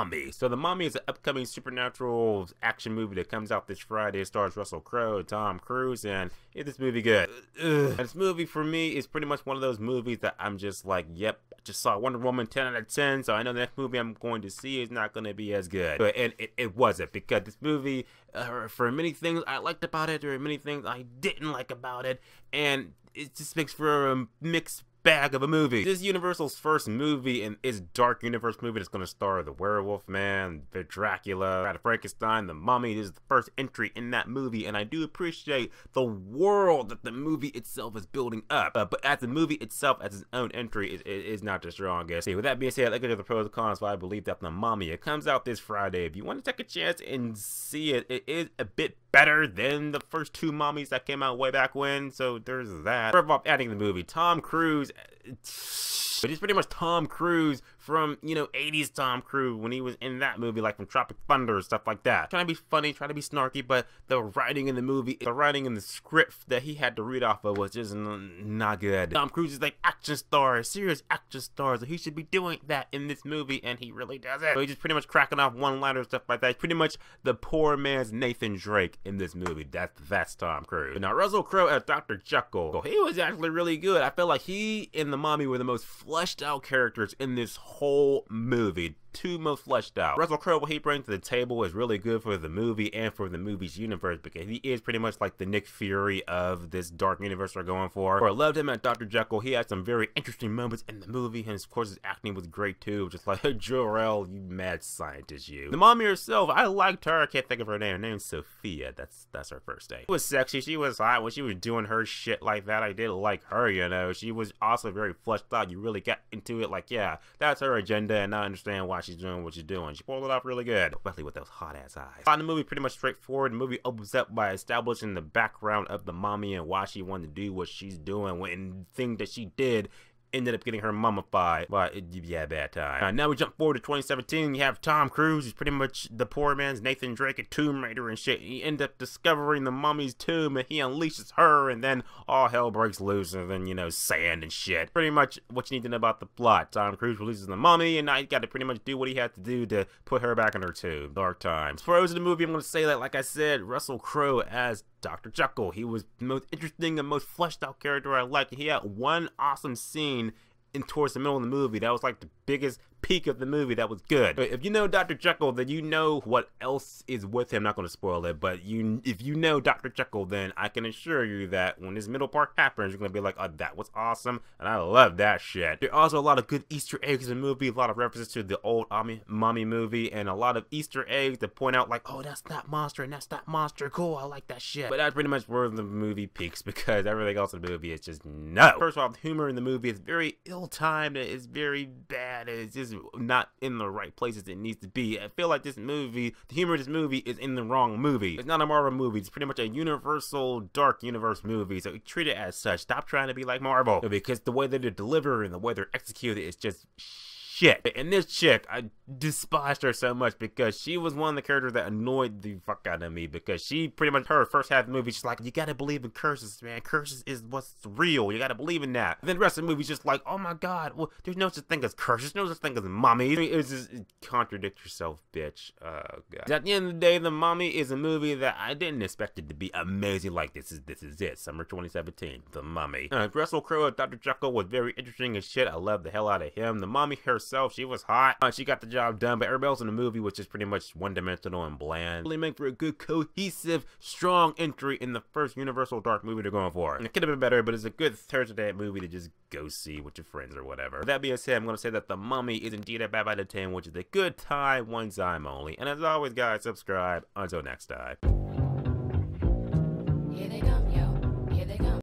Mummy. So The Mummy is an upcoming supernatural action movie that comes out this Friday. It stars Russell Crowe, Tom Cruise, and is this movie good? And this movie for me is pretty much one of those movies that I'm just like, yep, I just saw Wonder Woman 10 out of 10, so I know the next movie I'm going to see is not going to be as good. And it wasn't, because this movie, for many things I liked about it, there are many things I didn't like about it, and it just makes for a mixed bag of a movie. This is Universal's first movie in its Dark Universe movie that's going to star the Werewolf Man, the Dracula, Frankenstein, the Mummy. This is the first entry in that movie, and I do appreciate the world that the movie itself is building up. But as the movie itself, as its own entry, it is not the strongest. See, with that being said, let's get to the pros and cons. Why I believe that The Mummy, it comes out this Friday. If you want to take a chance and see it, it is a bit better than the first two Mummies that came out way back when, so there's that. First off, adding the movie, Tom Cruise, but it's pretty much Tom Cruise from, you know, 80s Tom Cruise when he was in that movie, like from Tropic Thunder, stuff like that. Trying to be funny, trying to be snarky, but the writing in the movie, the writing in the script that he had to read off of was just not good. Tom Cruise is like action star, serious action star, so he should be doing that in this movie, and he really doesn't. So he's just pretty much cracking off one-liners, stuff like that. He's pretty much the poor man's Nathan Drake in this movie. That's Tom Cruise. But now Russell Crowe as Dr. Jekyll, he was actually really good. I feel like he and the Mummy were the most fleshed out characters in this whole movie. Two most fleshed out. Russell Crowe, what he brings to the table is really good for the movie and for the movie's universe, because he is pretty much like the Nick Fury of this dark universe we're going for. I loved him as Dr. Jekyll. He had some very interesting moments in the movie, and of course his acting was great too. Just like, Jor-El, you mad scientist, you. The Mummy herself, I liked her. I can't think of her name. Her name's Sophia. That's her first name. She was sexy. She was hot when she was doing her shit like that. I did like her, you know. She was also very fleshed out. You really got into it. Like, yeah, that's her agenda, and I understand why she's doing what she's doing. She pulled it off really good, especially with those hot ass eyes. The movie pretty much straightforward. The movie opens up by establishing the background of the Mummy and why she wanted to do what she's doing, when the thing that she did ended up getting her mummified. But yeah, bad time. Now we jump forward to 2017. You have Tom Cruise, who's pretty much the poor man's Nathan Drake, a Tomb Raider and shit. He ends up discovering the mummy's tomb, and he unleashes her, and then all hell breaks loose, and then, you know, sand and shit. Pretty much what you need to know about the plot. Tom Cruise releases the mummy, and now he's got to pretty much do what he had to do to put her back in her tomb. Dark times. Pros of the movie, I'm going to say that, like I said, Russell Crowe as Dr. Jekyll. He was the most interesting and most fleshed out character I liked. He had one awesome scene towards the middle of the movie that was like the biggest peak of the movie that was good. If you know Dr. Jekyll, then you know what else is with him. I'm not going to spoil it, but if you know Dr. Jekyll, then I can assure you that when this middle part happens, you're going to be like, oh, that was awesome, and I love that shit. There are also a lot of good Easter eggs in the movie, a lot of references to the old Mummy movie, and a lot of Easter eggs that point out like, oh, that's that monster, and that's that monster, cool, I like that shit. But that's pretty much where the movie peaks, because everything else in the movie is just no. First of all, the humor in the movie is very ill-timed, it's very bad, it's just not in the right places it needs to be. I feel like this movie, the humor of this movie is in the wrong movie. It's not a Marvel movie, it's pretty much a Universal Dark Universe movie, so treat it as such. Stop trying to be like Marvel, because the way that they're delivered and the way they're executed is just shit. And this chick, I despised her so much because she was one of the characters that annoyed the fuck out of me, because she pretty much, her first half of the movie, she's like, you gotta believe in curses, man. Curses is what's real. You gotta believe in that. And then the rest of the movie's just like, oh my god, well, there's no such thing as curses, no such thing as mummies. I mean, it's just, contradict yourself, bitch. Oh god. At the end of the day, The Mummy is a movie that I didn't expect it to be amazing. Like, this is it. Summer 2017, The Mummy. Russell Crowe, Dr. Jekyll, was very interesting as shit. I love the hell out of him. The Mummy herself, she was hot. She got the job done, but everybody else in the movie was just pretty much one-dimensional and bland. Really make for a good, cohesive, strong entry in the first Universal Dark movie they're going for. And it could have been better, but it's a good Thursday night movie to just go see with your friends or whatever. With that being said, I'm going to say that The Mummy is indeed a 5 out of 10, which is a good time, one time only. And as always, guys, subscribe. Until next time.